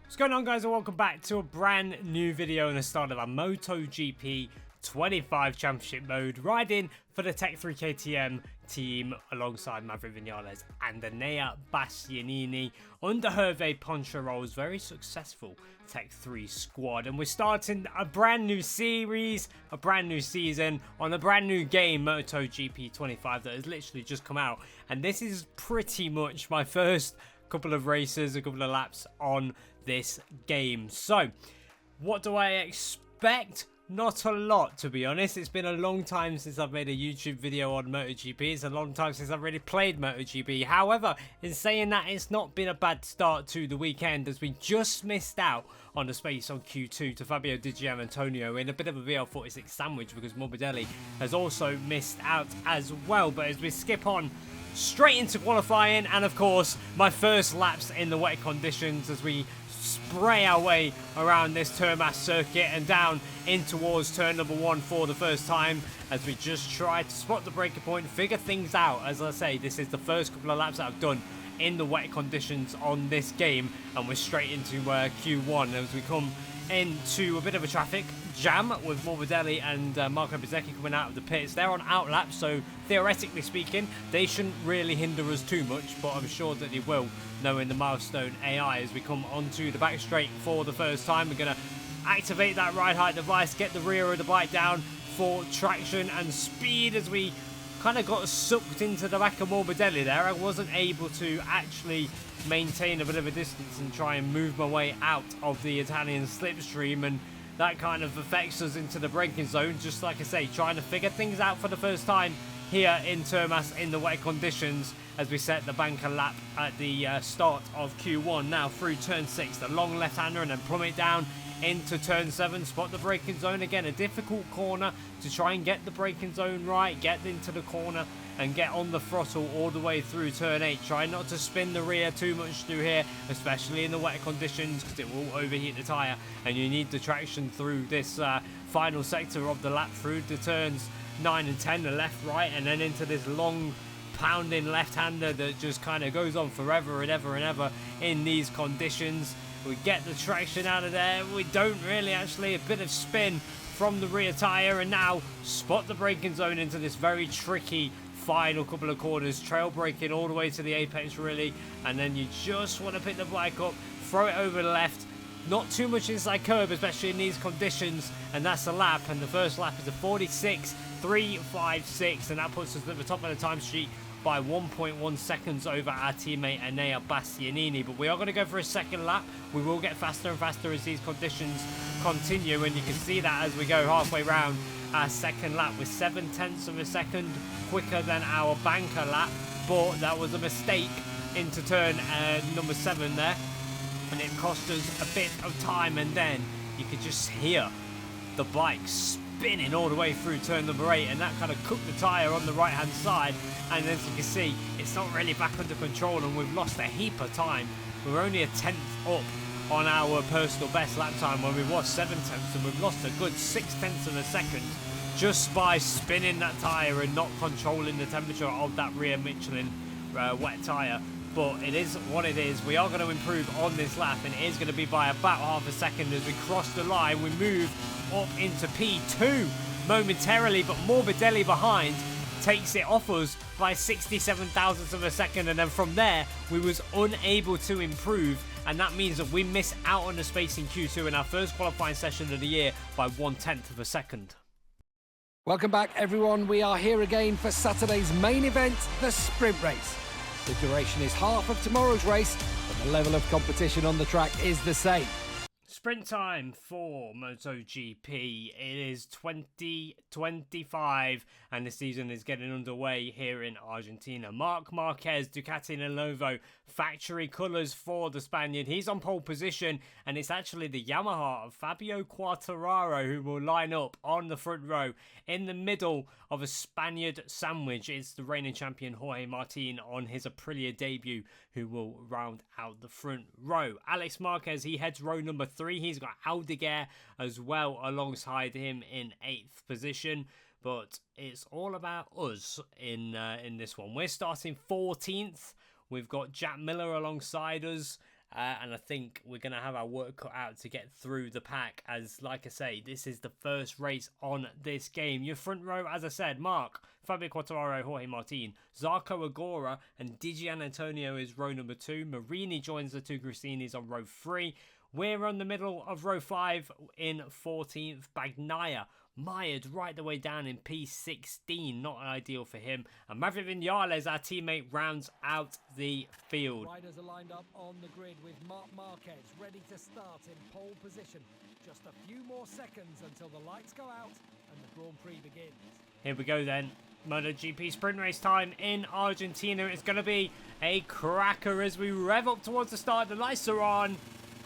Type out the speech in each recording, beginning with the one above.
What's going on, guys, and welcome back to a brand new video and the start of our MotoGP 25 Championship mode, riding for the Tech 3 KTM team alongside Maverick Vinales and Enea Bastianini under Hervé Poncharoll's very successful Tech 3 squad. And we're starting a brand new series, a brand new season on a brand new game, MotoGP 25, that has literally just come out. And this is pretty much my first couple of races, a couple of laps on this game. So what do I expect? Not a lot, to be honest. It's been a long time since I've made a YouTube video on MotoGP. It's a long time since I've really played MotoGP. However, in saying that, it's not been a bad start to the weekend, as we just missed out on the space on Q2 to Fabio Di Gianantonio in a bit of a VL46 sandwich, because Morbidelli has also missed out as well. But as we skip on straight into qualifying, and of course my first laps in the wet conditions as we spray our way around this Termas circuit and down in towards turn number 1 for the first time, as we just try to spot the breaking point, figure things out. As I say, this is the first couple of laps that I've done in the wet conditions on this game, and we're straight into Q1 as we come into a bit of a traffic jam with Morbidelli and Marco Bezzecchi coming out of the pits. They're on outlap, so theoretically speaking they shouldn't really hinder us too much, but I'm sure that they will, knowing the milestone AI. As we come onto the back straight for the first time, we're going to activate that ride height device, get the rear of the bike down for traction and speed. As we kind of got sucked into the back of Morbidelli there, I wasn't able to actually maintain a bit of a distance and try and move my way out of the Italian slipstream, and that kind of affects us into the braking zone. Just like I say, trying to figure things out for the first time here in Termas in the wet conditions, as we set the banker lap at the start of Q1. Now through turn 6, the long left-hander, and then plummet down into turn 7, spot the braking zone. Again, a difficult corner to try and get the braking zone right, get into the corner and get on the throttle all the way through turn 8. Try not to spin the rear too much through here, especially in the wet conditions, because it will overheat the tyre, and you need the traction through this final sector of the lap, through the turns 9 and 10, the left, right, and then into this long pounding left-hander that just kind of goes on forever and ever and ever in these conditions. We get the traction out of there, we don't really actually, a bit of spin from the rear tyre, and now spot the braking zone into this very tricky final couple of corners, trail braking all the way to the apex really, and then you just want to pick the bike up, throw it over the left, not too much inside curb, especially in these conditions, and that's a lap. And the first lap is a 46.356, and that puts us at the top of the time sheet by 1.1 seconds over our teammate Enea Bastianini. But we are going to go for a second lap. We will get faster and faster as these conditions continue, and you can see that as we go halfway round our second lap. We're 0.7 of a second quicker than our banker lap, but that was a mistake into turn number 7 there, and it cost us a bit of time. And then you could just hear the bike spinning all the way through turn number 8, and that kind of cooked the tyre on the right hand side, and as you can see, it's not really back under control, and we've lost a heap of time. We're only a 10th up on our personal best lap time when we was 7 tenths, and we've lost a good 6/10 of a second just by spinning that tyre and not controlling the temperature of that rear Michelin wet tyre. But it is what it is. We are going to improve on this lap, and it is going to be by about half a second as we cross the line. We move up into P2 momentarily, but Morbidelli behind takes it off us by 67 thousandths of a second, and then from there we was unable to improve, and that means that we miss out on the space in Q2 in our first qualifying session of the year by 1/10 of a second. Welcome back, everyone. We are here again for Saturday's main event, the sprint race. The duration is half of tomorrow's race, but the level of competition on the track is the same. Sprint time for MotoGP. It is 2025 and the season is getting underway here in Argentina. Marc Marquez, Ducati Lenovo, factory colours for the Spaniard. He's on pole position, and it's actually the Yamaha of Fabio Quartararo who will line up on the front row. In the middle of a Spaniard sandwich, it's the reigning champion Jorge Martin on his Aprilia debut who will round out the front row. Alex Marquez, he heads row number 3. He's got Aldeguer as well alongside him in 8th position. But it's all about us in this one. We're starting 14th. We've got Jack Miller alongside us And I think we're going to have our work cut out to get through the pack, as, like I say, this is the first race on this game. Your front row, as I said, Mark, Fabio Quartararo, Jorge Martin, Zarco Agora, and Di Giannantonio is row number 2. Marini joins the two Grassinis on row 3. We're on the middle of row 5 in 14th. Bagnaia mired right the way down in P16, not ideal for him. And Maverick Vinales, our teammate, rounds out the field. Riders are lined up on the grid with Marquez ready to start in pole position. Just a few more seconds until the lights go out and the Grand Prix begins. Here we go then. MotoGP sprint race time in Argentina. It's going to be a cracker as we rev up towards the start. The lights are on.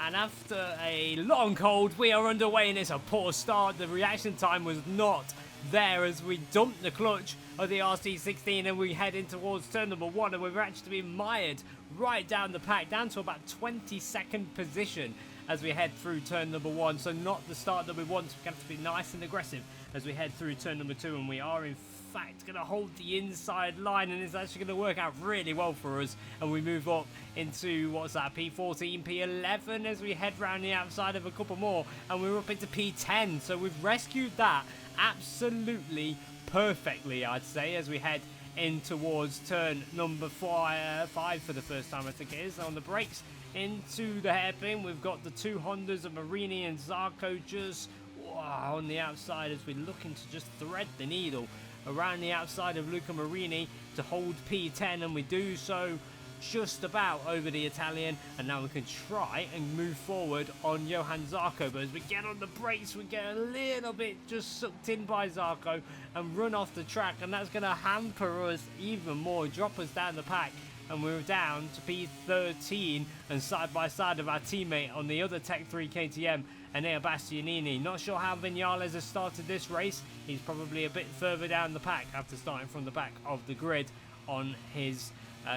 And after a long hold, we are underway, and it's a poor start. The reaction time was not there as we dumped the clutch of the RC16 and we head in towards turn number 1, and we're actually being mired right down the pack, down to about 22nd position as we head through turn number 1. So not the start that we want. So we're going to have to be nice and aggressive as we head through turn number 2, and we are in fact going to hold the inside line, and it's actually going to work out really well for us, and we move up into what's that, P14, P11 as we head round the outside of a couple more, and we're up into P10. So we've rescued that absolutely perfectly, I'd say, as we head in towards turn number 5 for the first time, I think it is, on the brakes into the hairpin. We've got the two Hondas of Marini and Zarco just on the outside as we're looking to just thread the needle around the outside of Luca Marini to hold P10, and we do so just about over the Italian, and now we can try and move forward on Johan Zarco. But as we get on the brakes, we get a little bit just sucked in by Zarco and run off the track, and that's going to hamper us even more, drop us down the pack, and we're down to P13 and side by side of our teammate on the other Tech 3 KTM, Enea Bastianini. Not sure how Vinales has started this race. He's probably a bit further down the pack after starting from the back of the grid on his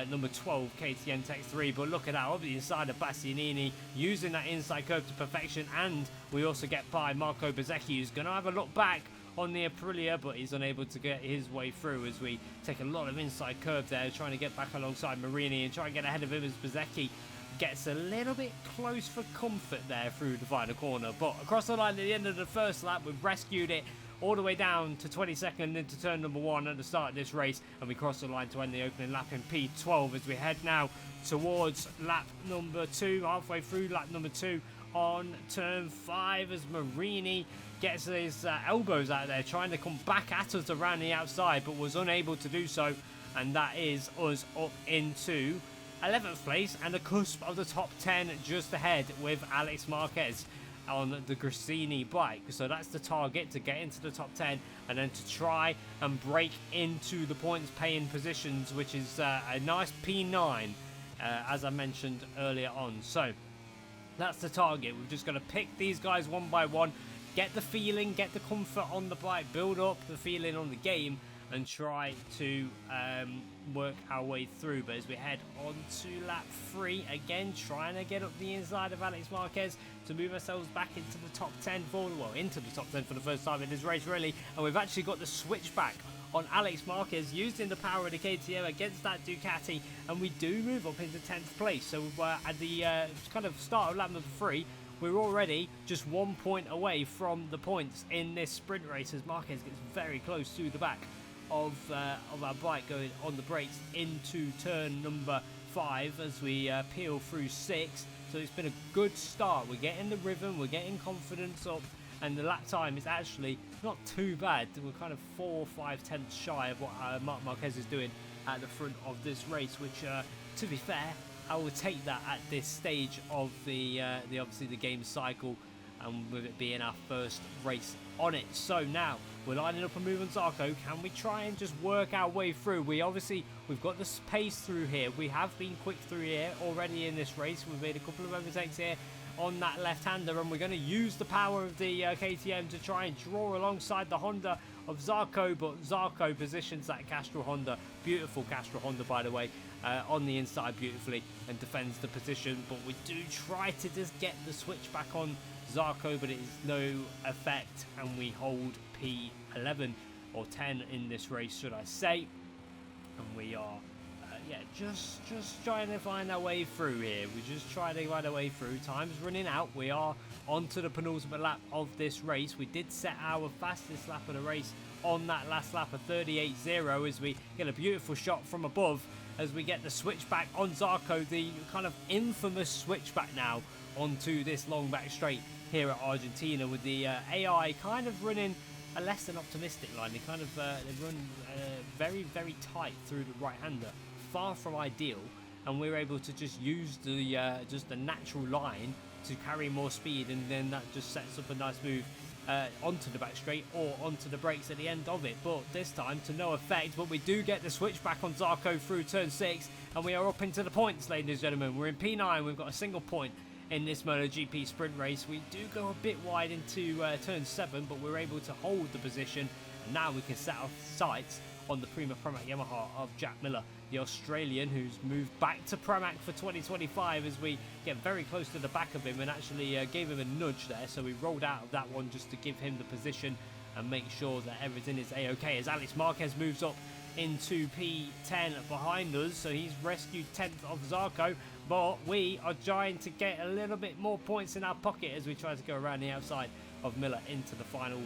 number 12 KTM Tech 3. But look at that, over the inside of Bastianini, using that inside curve to perfection. And we also get by Marco Bezzecchi, who's going to have a look back on the Aprilia, but he's unable to get his way through as we take a lot of inside curve there, trying to get back alongside Marini and try and get ahead of him as Bezzecchi gets a little bit close for comfort there through the final corner. But across the line at the end of the first lap, we've rescued it all the way down to 22nd into turn number 1 at the start of this race, and we cross the line to end the opening lap in P12 as we head now towards lap number 2, halfway through lap number 2 on turn 5 as Marini gets his elbows out there trying to come back at us around the outside, but was unable to do so, and that is us up into 11th place and the cusp of the top 10 just ahead with Alex Marquez on the Grassini bike. So that's the target, to get into the top 10 and then to try and break into the points paying positions, which is a nice P9 as I mentioned earlier on. So that's the target. We've just got to pick these guys one by one, get the feeling, get the comfort on the bike, build up the feeling on the game, and try to work our way through. But as we head on to lap 3, again trying to get up the inside of Alex Marquez to move ourselves back into the top 10 into the top 10 for the first time in this race, really. And we've actually got the switchback on Alex Marquez using the power of the KTM against that Ducati, and we do move up into 10th place. So at the kind of start of lap number 3, we're already just 1 point away from the points in this sprint race as Marquez gets very close to the back of our bike going on the brakes into turn number 5 as we peel through 6. So it's been a good start. We're getting the rhythm, we're getting confidence up, and the lap time is actually not too bad. We're kind of 4 or 5 tenths shy of what Marc Marquez is doing at the front of this race, which to be fair, I will take that at this stage of the obviously the game cycle, and with it being our first race on it. So now we're lining up a move on Zarco. Can we try and just work our way through? We've got the pace through here. We have been quick through here already in this race. We've made a couple of overtakes here on that left-hander, and we're going to use the power of the KTM to try and draw alongside the Honda of Zarco, but Zarco positions that Castrol Honda, beautiful Castrol Honda by the way, on the inside beautifully and defends the position. But we do try to just get the switch back on Zarco, but it is no effect, and we hold P11 or 10 in this race, should I say, and we are yeah, just trying to find our way through here. We're just trying to find our way through. Time's running out. We are onto the penultimate lap of this race. We did set our fastest lap of the race on that last lap of 38.0 as we get a beautiful shot from above as we get the switchback on Zarco, the kind of infamous switchback now onto this long back straight here at Argentina, with the AI kind of running a less than optimistic line. They kind of they run very, very tight through the right-hander, far from ideal, and we're able to just use the natural line to carry more speed, and then that just sets up a nice move onto the back straight or onto the brakes at the end of it. But this time to no effect, but we do get the switchback on Zarco through turn 6, and we are up into the points, ladies and gentlemen. We're in P9. We've got a single point in this MotoGP sprint race. We do go a bit wide into turn 7, but we're able to hold the position, and now we can set our sights on the Prima Pramac Yamaha of Jack Miller, the Australian, who's moved back to Pramac for 2025, as we get very close to the back of him and actually gave him a nudge there. So we rolled out of that one just to give him the position and make sure that everything is a-okay, as Alex Marquez moves up into P10 behind us. So he's rescued 10th of Zarco, but we are trying to get a little bit more points in our pocket as we try to go around the outside of Miller into the final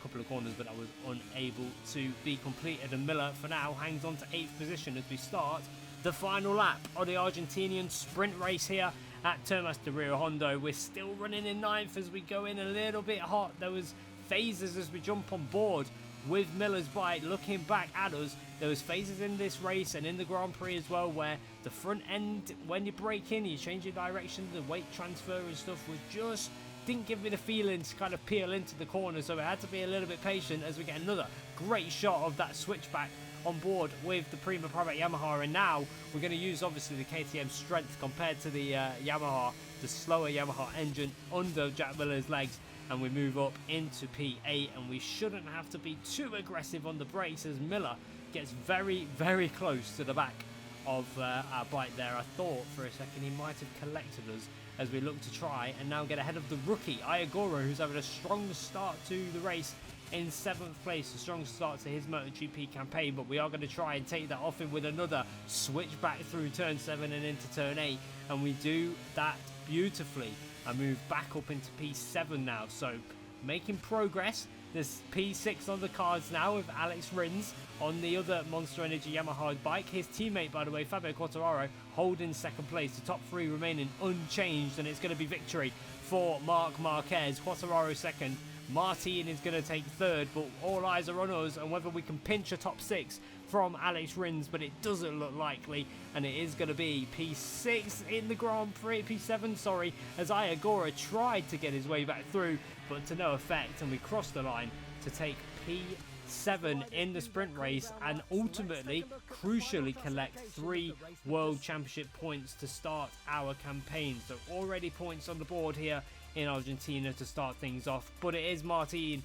couple of corners, but that was unable to be completed, and Miller for now hangs on to 8th position as we start the final lap of the Argentinian sprint race here at Termas de Rio Hondo. We're still running in 9th as we go in a little bit hot. There was phases as we jump on board with Miller's bike looking back at us. There was phases in this race and in the Grand Prix as well where the front end, when you brake in, you change your direction, the weight transfer and stuff was just didn't give me the feeling to kind of peel into the corner, so we had to be a little bit patient as we get another great shot of that switchback on board with the Prima Pramac Yamaha. And now we're going to use obviously the KTM strength compared to the Yamaha, the slower Yamaha engine under Jack Miller's legs, and we move up into P8, and we shouldn't have to be too aggressive on the brakes as Miller gets very, very close to the back of our bike there. I thought for a second he might have collected us as we look to try and now get ahead of the rookie Iagora, who's having a strong start to the race in 7th place, a strong start to his MotoGP campaign, but we are going to try and take that off him with another switchback through turn 7 and into turn 8, and we do that beautifully and move back up into P7 now, so making progress. There's P6 on the cards now with Alex Rins on the other Monster Energy Yamaha bike. His teammate, by the way, Fabio Quartararo, holding 2nd place. The top 3 remaining unchanged, and it's going to be victory for Marc Marquez. Quartararo 2nd. Martin is going to take 3rd, but all eyes are on us and whether we can pinch a top 6 from Alex Rins, but it doesn't look likely, and it is going to be P6 in the Grand Prix, P7, sorry, as Iagora tried to get his way back through, but to no effect, and we crossed the line to take P7 in the sprint race and ultimately, crucially, collect 3 World Championship points to start our campaign. So already points on the board here in Argentina to start things off, but it is Martin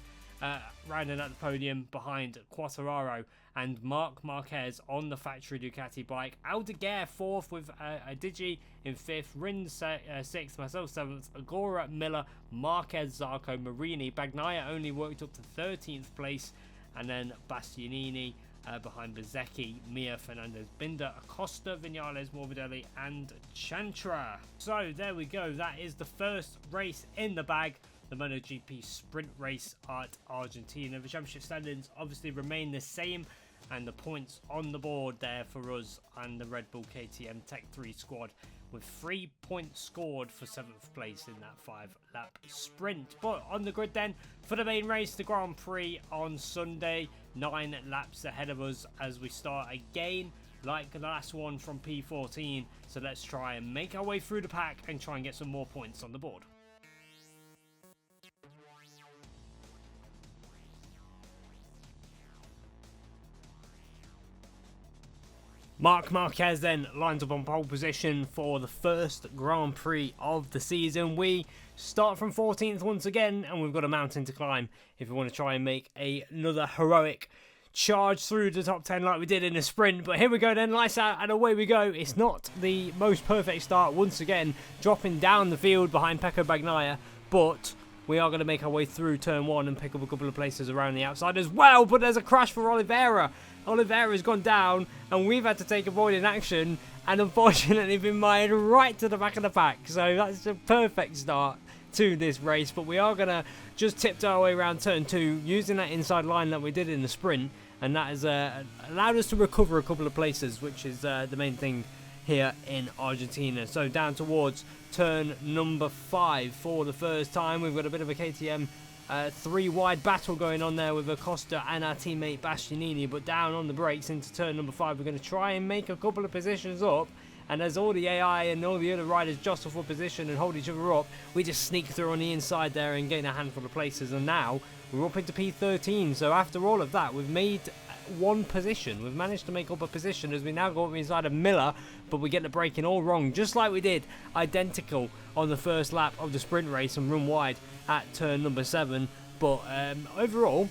rounding at the podium behind Quartararo and Marc Marquez on the factory Ducati bike. Aldeguer 4th with a Digi in 5th, Rins 6th, myself 7th, Agora, Miller, Marquez, Zarco, Marini. Bagnaia only worked up to 13th place, and then Bastianini behind Bezzecchi, Mia, Fernandez, Binder, Acosta, Vinales, Morbidelli and Chantra. So there we go, that is the first race in the bag, the MotoGP sprint race at Argentina. The championship standings obviously remain the same, and the points on the board there for us and the Red Bull KTM Tech 3 squad, with 3 points scored for 7th place in that 5-lap sprint. But on the grid then for the main race, the Grand Prix on Sunday, 9 laps ahead of us as we start again like the last one from P14. So let's try and make our way through the pack and try and get some more points on the board. Marc Marquez then lines up on pole position for the first Grand Prix of the season. We start from 14th once again, and we've got a mountain to climb if we want to try and make another heroic charge through the top 10 like we did in the sprint. But here we go then, lights out and away we go. It's not the most perfect start once again, dropping down the field behind Pecco Bagnaia, but we are going to make our way through turn 1 and pick up a couple of places around the outside as well. But there's a crash for Oliveira. Oliveira's gone down, and we've had to take avoiding action, and unfortunately been mired right to the back of the pack. So that's a perfect start to this race. But we are going to just tiptoe our way around turn 2 using that inside line that we did in the sprint, and that has allowed us to recover a couple of places, which is the main thing here in Argentina. So down towards turn number 5 for the first time. We've got a bit of a KTM 3-wide battle going on there with Acosta and our teammate Bastianini, but down on the brakes into turn number 5. We're going to try and make a couple of positions up, and as all the AI and all the other riders jostle for position and hold each other up, we just sneak through on the inside there and gain a handful of places, and now we're up into P13. So after all of that, we've made one position. We've managed to make up a position as we now go up inside of Miller, but we get the braking all wrong, just like we did identical on the first lap of the sprint race and run wide at turn number 7. But overall,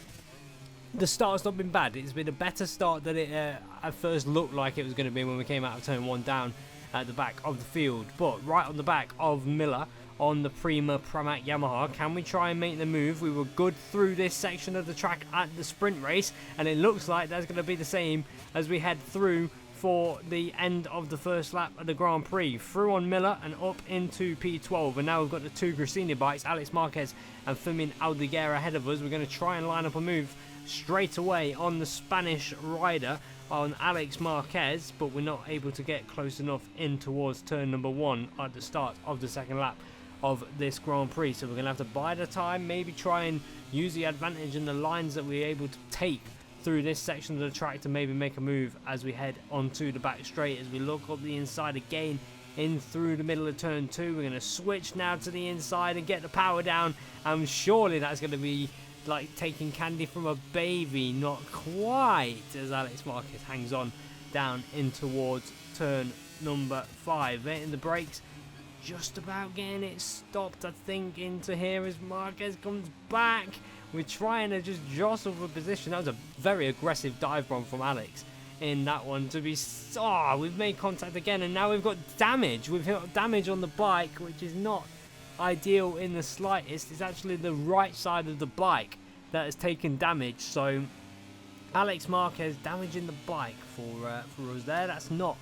the start's not been bad. It's been a better start than it at first looked like it was going to be when we came out of turn 1 down at the back of the field. But right on the back of Miller on the Prima Pramac Yamaha, can we try and make the move? We were good through this section of the track at the sprint race, and it looks like that's going to be the same as we head through for the end of the first lap of the Grand Prix. Through on Miller and up into P12, and now we've got the 2 Gresini bikes, Alex Marquez and Fermin Aldeguer ahead of us. We're going to try and line up a move straight away on the Spanish rider, on Alex Marquez, but we're not able to get close enough in towards turn number 1 at the start of the second lap of this Grand Prix. So we're going to have to bide the time, maybe try and use the advantage in the lines that we're able to take through this section of the track to maybe make a move as we head onto the back straight. As we look up the inside again in through the middle of turn 2, we're going to switch now to the inside and get the power down, and surely that's going to be like taking candy from a baby. Not quite, as Alex Marquez hangs on down in towards turn number 5, hitting the brakes, just about getting it stopped, I think, into here as Marquez comes back. We're trying to just jostle for position. That was a very aggressive dive bomb from Alex in that one. To be, we've made contact again, and now we've got damage. We've got damage on the bike, which is not ideal in the slightest. It's actually the right side of the bike that has taken damage. So Alex Marquez damaging the bike for us there. That's not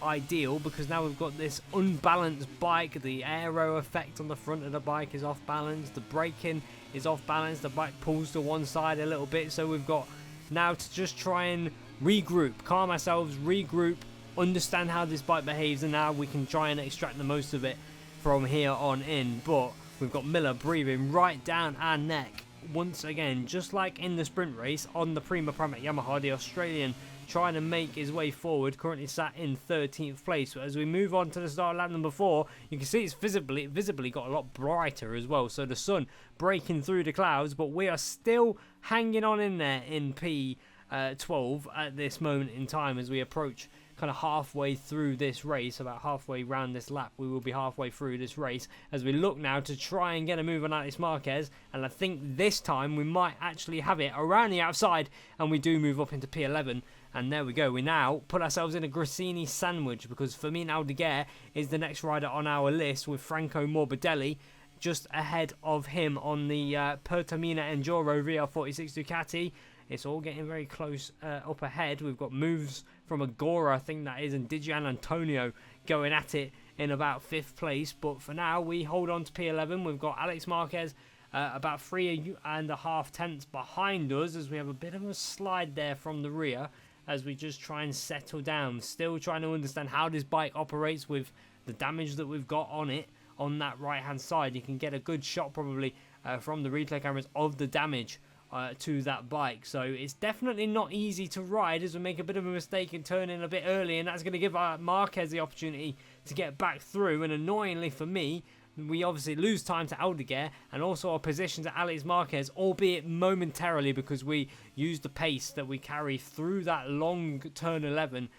ideal, because now we've got this unbalanced bike. The aero effect on the front of the bike is off balance, the braking is off balance, the bike pulls to one side a little bit. So we've got now to just try and regroup, calm ourselves, regroup, understand how this bike behaves, and now we can try and extract the most of it from here on in. But we've got Miller breathing right down our neck once again, just like in the sprint race on the Prima Pramac Yamaha. The Australian trying to make his way forward, currently sat in 13th place. But as we move on to the start of lap number 4, you can see it's visibly got a lot brighter as well. So the sun breaking through the clouds, but we are still hanging on in there in P12 at this moment in time as we approach kind of halfway through this race, about halfway round this lap. We will be halfway through this race as we look now to try and get a move on Alex Marquez, and I think this time we might actually have it around the outside, and we do move up into P11. And there we go. We now put ourselves in a Gresini sandwich, because Fermin Aldeguer is the next rider on our list, with Franco Morbidelli just ahead of him on the Pertamina Enduro VR46 Ducati. It's all getting very close up ahead. We've got moves from Agora, I think that is, and Dijan Antonio going at it in about 5th place. But for now, we hold on to P11. We've got Alex Marquez about 3.5 tenths behind us, as we have a bit of a slide there from the rear as we just try and settle down. Still trying to understand how this bike operates with the damage that we've got on it on that right hand side. You can get a good shot probably from the replay cameras of the damage to that bike. So it's definitely not easy to ride, as we make a bit of a mistake and turn in a bit early, and that's going to give Marquez the opportunity to get back through. And annoyingly for me, we obviously lose time to Aldeguer and also our position to Alex Marquez, albeit momentarily, because we use the pace that we carry through that long turn 11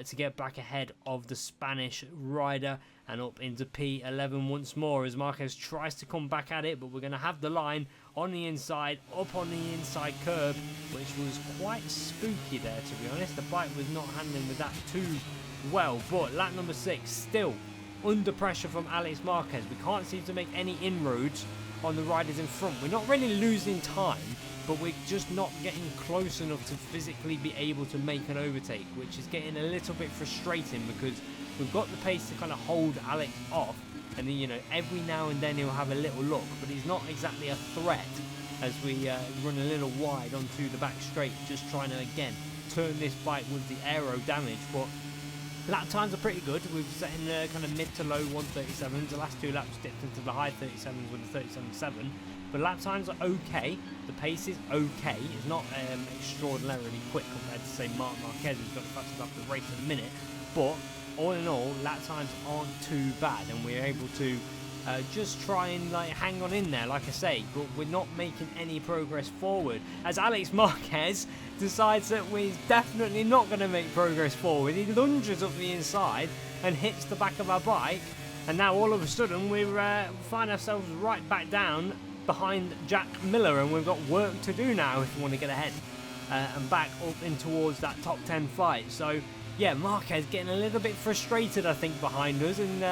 to get back ahead of the Spanish rider and up into P11 once more as Marquez tries to come back at it. But we're going to have the line on the inside, up on the inside curb, which was quite spooky there, to be honest. The bike was not handling with that too well. But lap number 6, still under pressure from Alex Marquez. We can't seem to make any inroads on the riders in front. We're not really losing time, but we're just not getting close enough to physically be able to make an overtake, which is getting a little bit frustrating because we've got the pace to kind of hold Alex off, and then, you know, every now and then he'll have a little look, but he's not exactly a threat as we run a little wide onto the back straight, just trying to, again, turn this bike with the aero damage. But lap times are pretty good. We've set in the kind of mid to low 137s. The last 2 laps dipped into the high 37s with a 37.7. But lap times are okay. The pace is okay. It's not extraordinarily quick compared to, say, Marquez, who's got the fastest lap of the race in a minute. But all in all, lap times aren't too bad, and we're able to just try and like hang on in there, like I say, but we're not making any progress forward. As Alex Marquez decides that we're definitely not going to make progress forward, he lunges up the inside and hits the back of our bike, and now all of a sudden we find ourselves right back down behind Jack Miller, and we've got work to do now if we want to get ahead and back up in towards that top 10 fight. So yeah, Marquez getting a little bit frustrated, I think, behind us, and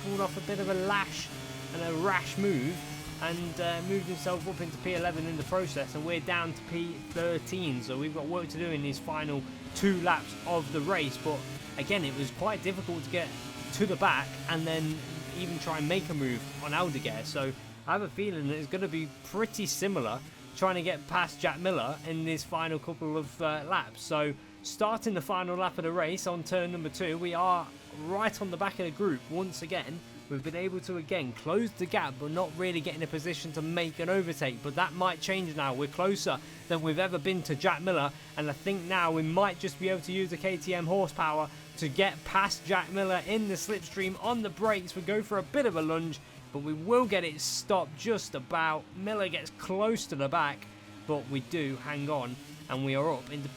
pulled off a bit of a lash and a rash move, and moved himself up into P11 in the process, and we're down to P13, so we've got work to do in these final 2 laps of the race. But again, it was quite difficult to get to the back and then even try and make a move on Aldeguer, so I have a feeling that it's going to be pretty similar trying to get past Jack Miller in this final couple of laps. So starting the final lap of the race on turn number 2, we are right on the back of the group once again. We've been able to again close the gap, but not really get in a position to make an overtake, but that might change now. We're closer than we've ever been to Jack Miller, and I think now we might just be able to use the KTM horsepower to get past Jack Miller in the slipstream. On the brakes, we go for a bit of a lunge, but we will get it stopped just about. Miller gets close to the back, but we do hang on, and we are up into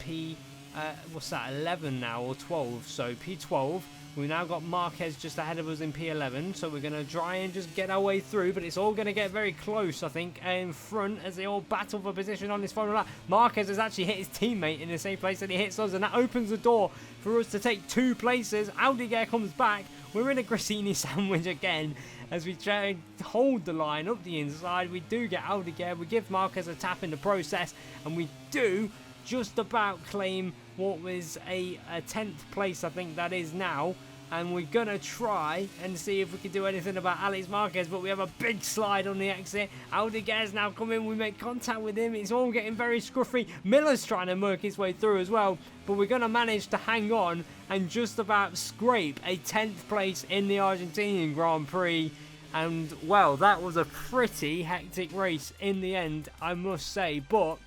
what's that, 11 now, or 12, so P12. We've now got Marquez just ahead of us in P11, so we're going to try and just get our way through, but it's all going to get very close, I think, in front as they all battle for position on this final lap. Marquez has actually hit his teammate in the same place that he hits us, and that opens the door for us to take 2 places. Aldeguer comes back. We're in a Grassini sandwich again as we try and hold the line up the inside. We do get Aldeguer. We give Marquez a tap in the process, and we do just about claim what was a 10th place, I think that is now, and we're gonna try and see if we can do anything about Alex Marquez, but we have a big slide on the exit. Aldeguer's now coming, we make contact with him, it's all getting very scruffy. Miller's trying to work his way through as well, but we're gonna manage to hang on and just about scrape a 10th place in the Argentinian Grand Prix. And well, that was a pretty hectic race in the end, I must say, but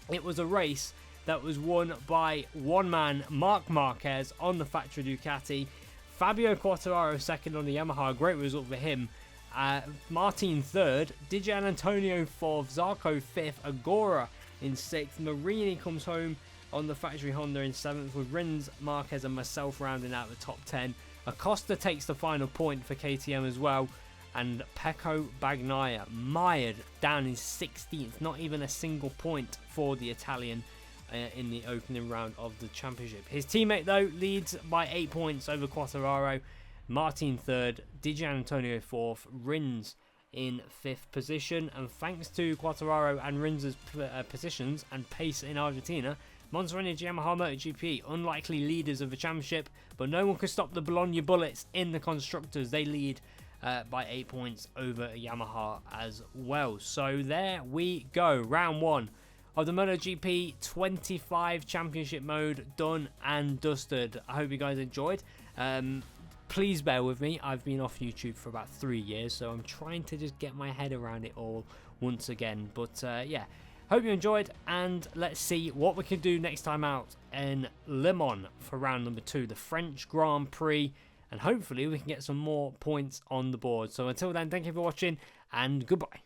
it was a race that was won by one man, Marc Marquez, on the factory Ducati. Fabio Quartararo second on the Yamaha, great result for him. Martin third, Dijan Antonio fourth, Zarco fifth, Agora in sixth. Marini comes home on the factory Honda in seventh, with Rins, Marquez and myself rounding out the top 10. Acosta takes the final point for KTM as well, and Pecco Bagnaia mired down in 16th, not even a single point for the Italian in the opening round of the championship. His teammate though leads by 8 points over Quartararo. Martin third, Dijan Antonio fourth, Rins in fifth position, and thanks to Quartararo and Rins' positions and pace in Argentina, Monza Energy Yamaha MotoGP unlikely leaders of the championship, but no one can stop the Bologna Bullets in the constructors. They lead by 8 points over Yamaha as well. So there we go, round 1 of the MotoGP 25 championship mode done and dusted. I hope you guys enjoyed. Please bear with me, I've been off YouTube for about 3 years, so I'm trying to just get my head around it all once again. But yeah, hope you enjoyed, and let's see what we can do next time out in Le Mans for round number 2, the French Grand Prix, and hopefully we can get some more points on the board. So until then, thank you for watching, and goodbye.